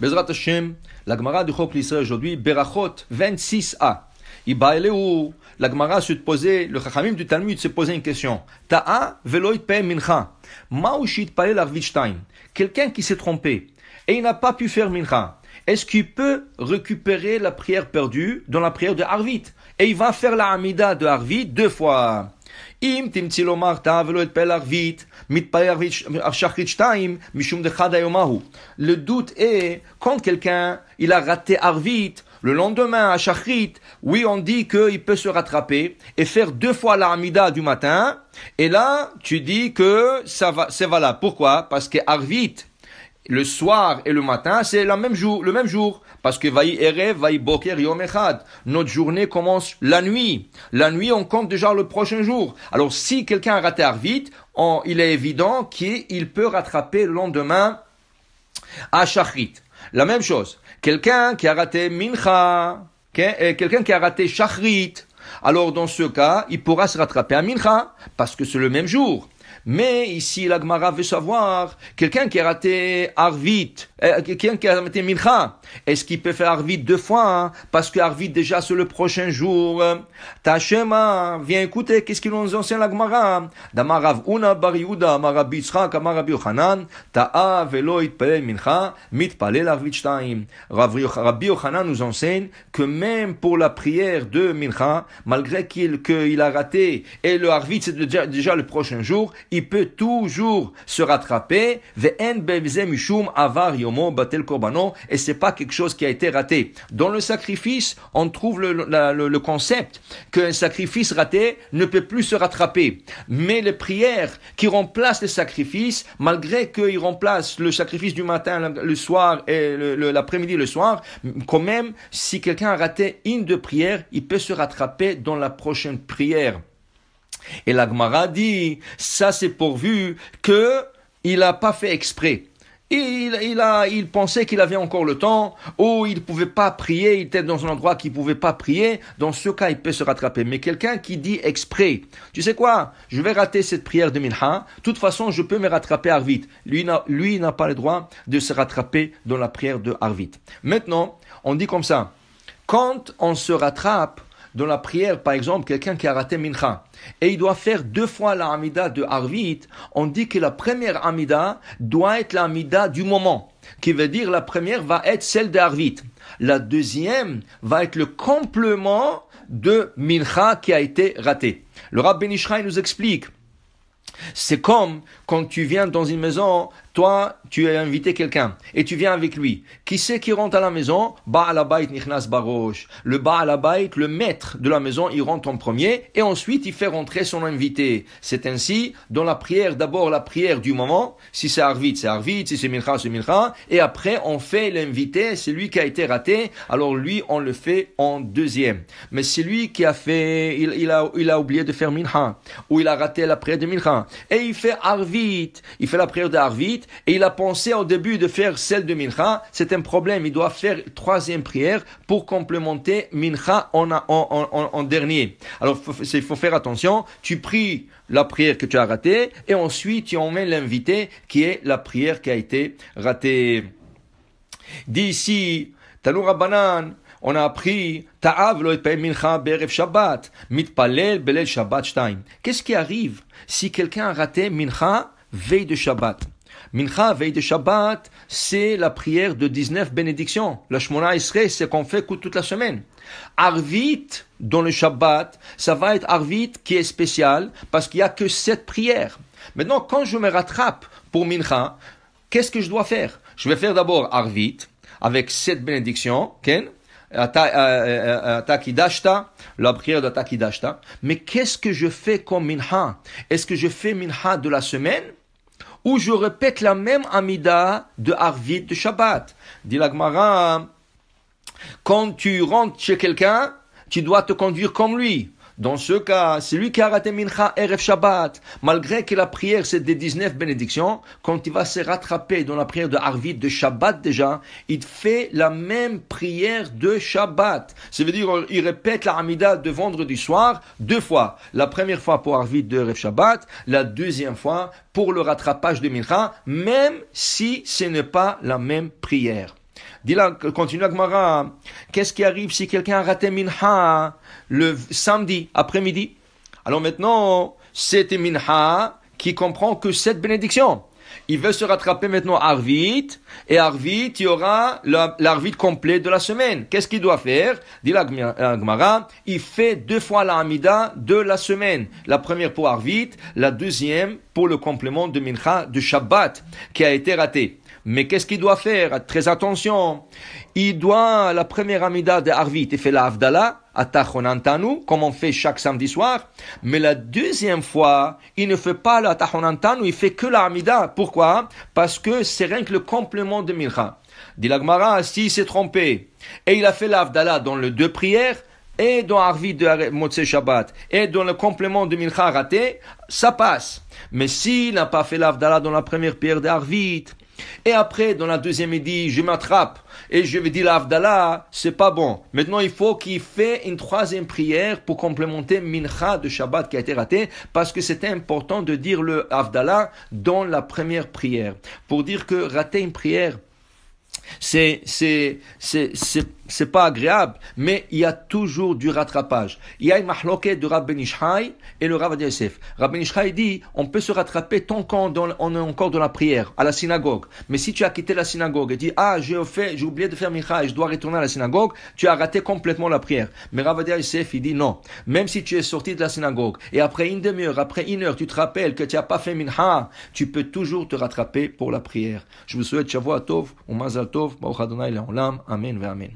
Bezrat Hashem, la Gemara du Chok l'Israël aujourd'hui, Berachot 26a. La Gemara se posait, le Chachamim du Talmud se posait une question. Ta'a velo yitpa'el mincha. Ma'ushi yitpa'el arvit shtayim. Quelqu'un qui s'est trompé et il n'a pas pu faire mincha. Est-ce qu'il peut récupérer la prière perdue dans la prière de Arvit? Et il va faire la Hamida de Arvit 2 fois. Im timtzi lomar ta'a velo yitpa'el arvit. Mitpa'el arvit shachrit shtayim mishum dechad hayomahu. Le doute est, quand quelqu'un, il a raté Arvit, le lendemain, à Shachrit, oui, on dit qu'il peut se rattraper et faire 2 fois la Hamida du matin. Et là, tu dis que ça va, c'est valable. Pourquoi? Parce que Arvit, le soir et le matin, c'est le même jour. Parce que Vaï Erev, Vaï Boker, Yom Echad. Notre journée commence la nuit. La nuit, on compte déjà le prochain jour. Alors, si quelqu'un a raté Arvit, il est évident qu'il peut rattraper le lendemain à Shachrit. La même chose. Quelqu'un qui a raté Mincha, quelqu'un qui a raté Shachrit, alors dans ce cas, il pourra se rattraper à Mincha, parce que c'est le même jour. Mais ici, la Gemara veut savoir, quelqu'un qui a raté Arvit, quelqu'un qui a raté Mincha, est-ce qu'il peut faire Arvit 2 fois, hein? Parce que Arvit déjà c'est le prochain jour. Tachema, viens écouter, qu'est-ce qu'il nous enseigne la Gemara? Damarav Una Bar Yehuda, Amarabi Yitzchak, Amarabi Yochanan, Ta'a velo yitpalel Mincha, mitpalel Arvit shtayim. Rabbi Yochanan nous enseigne que même pour la prière de Mincha, malgré qu'il a raté, et le Arvit c'est déjà le prochain jour, il peut toujours se rattraper. Et c'est pas quelque chose qui a été raté. Dans le sacrifice, on trouve le concept qu'un sacrifice raté ne peut plus se rattraper. Mais les prières qui remplacent le sacrifice, malgré qu'ils remplacent le sacrifice du matin, le soir et l'après-midi, le soir, quand même, si quelqu'un a raté une de prières, il peut se rattraper dans la prochaine prière. Et la Gemara dit, ça c'est pourvu que il n'a pas fait exprès. Il pensait qu'il avait encore le temps, ou il ne pouvait pas prier, il était dans un endroit qu'il ne pouvait pas prier. Dans ce cas, il peut se rattraper. Mais quelqu'un qui dit exprès, tu sais quoi, je vais rater cette prière de Mincha, de toute façon, je peux me rattraper à Arvit. Lui n'a pas le droit de se rattraper dans la prière de Arvit. Maintenant, on dit comme ça, quand on se rattrape dans la prière, par exemple, quelqu'un qui a raté Mincha, et il doit faire 2 fois la Hamida de Arvit, on dit que la première Hamida doit être la Hamida du moment, qui veut dire la première va être celle de Arvit. La deuxième va être le complément de Mincha qui a été raté. Le Rav Ben Ishraï nous explique, c'est comme quand tu viens dans une maison, toi, tu as invité quelqu'un et tu viens avec lui. Qui c'est qui rentre à la maison? Ba'al habayit nichnas barosh. Le Ba'al habayit, le maître de la maison, il rentre en premier et ensuite il fait rentrer son invité. C'est ainsi, dans la prière, d'abord la prière du moment. Si c'est Arvit, c'est Arvit. Si c'est Mincha, c'est Mincha. Et après, on fait l'invité, c'est lui qui a été raté. Alors lui, on le fait en deuxième. Mais c'est lui qui a fait, il a oublié de faire Mincha. Ou il a raté la prière de Mincha. Et il fait Arvit. Il fait la prière de Arvit. Et il a pensé au début de faire celle de Mincha. C'est un problème. Il doit faire 3e prière pour complémenter Mincha en dernier. Alors, il faut faire attention. Tu pries la prière que tu as ratée et ensuite tu emmènes l'invité qui est la prière qui a été ratée. Dit ici, Tanu Rabbanan, on a appris Ta'av lo yitpa'el mincha be'erev Shabbat, mitpalel belel Shabbat shtayim. Qu'est-ce qui arrive si quelqu'un a raté Mincha veille de Shabbat? Mincha, veille de Shabbat, c'est la prière de 19 bénédictions. La Shmona Esrei, c'est qu'on fait toute la semaine. Arvit, dans le Shabbat, ça va être Arvit qui est spécial parce qu'il n'y a que 7 prières. Maintenant, quand je me rattrape pour Mincha, qu'est-ce que je dois faire? Je vais faire d'abord Arvit avec 7 bénédictions, Ken? Takidashta, la prière de Takidashta. Mais qu'est-ce que je fais comme Mincha? Est-ce que je fais Mincha de la semaine? Ou je répète la même Amida de Arvit de Shabbat. Dit la Gemara, quand tu rentres chez quelqu'un, tu dois te conduire comme lui. Dans ce cas, c'est lui qui a raté Mincha Erev Shabbat. Malgré que la prière c'est des 19 bénédictions, quand il va se rattraper dans la prière de Arvit de Shabbat déjà, il fait la même prière de Shabbat. Ça veut dire il répète la Hamida de vendredi soir 2 fois. La première fois pour Arvit de Erev Shabbat, la deuxième fois pour le rattrapage de Mincha, même si ce n'est pas la même prière. Dis là, continue la Gemara. Qu'est-ce qui arrive si quelqu'un a raté mincha le samedi après-midi? Alors maintenant, c'était mincha qui comprend que cette bénédiction. Il veut se rattraper maintenant Arvit, et Arvit, il y aura l'Arvit complet de la semaine. Qu'est-ce qu'il doit faire? Dit la Gemara, il fait 2 fois la Hamida de la semaine. La première pour Arvit, la deuxième pour le complément de Mincha de Shabbat qui a été raté. Mais qu'est-ce qu'il doit faire? Très attention. Il doit, la première Hamida de Arvit, il fait la Havdalah, Atachonantanu, comme on fait chaque samedi soir. Mais la deuxième fois, il ne fait pas la Atachonantanu, il fait que la Hamida. Pourquoi? Parce que c'est rien que le complément de Mincha. Dit la Gemara, s'il s'est trompé, et il a fait la Havdalah dans les 2 prières, et dans Arvit de Motzei Shabbat, et dans le complément de Mincha raté, ça passe. Mais s'il n'a pas fait la Havdalah dans la première prière d'Arvit, et après, dans la deuxième, il dit, je m'attrape et je vais dire la Havdalah, c'est pas bon. Maintenant, il faut qu'il fait une 3e prière pour complémenter Mincha de Shabbat qui a été raté, parce que c'était important de dire le Havdalah dans la première prière. Pour dire que rater une prière, c'est pas agréable, mais il y a toujours du rattrapage. Il y a une mahloket de Rav Ben Ishai et le Rav Ovadia Yosef. Rav Ben Ishai dit, on peut se rattraper tant qu'on est encore dans la prière, à la synagogue. Mais si tu as quitté la synagogue et dit, j'ai oublié de faire Mincha et je dois retourner à la synagogue, tu as raté complètement la prière. Mais Rav Ovadia Yosef, il dit non. Même si tu es sorti de la synagogue et après une demi-heure, après 1 heure, tu te rappelles que tu n'as pas fait Mincha, tu peux toujours te rattraper pour la prière. Je vous souhaite Shavua Tov, ou Mazal Tov, Baruch Adonai Le'olam, Amen ve Amen.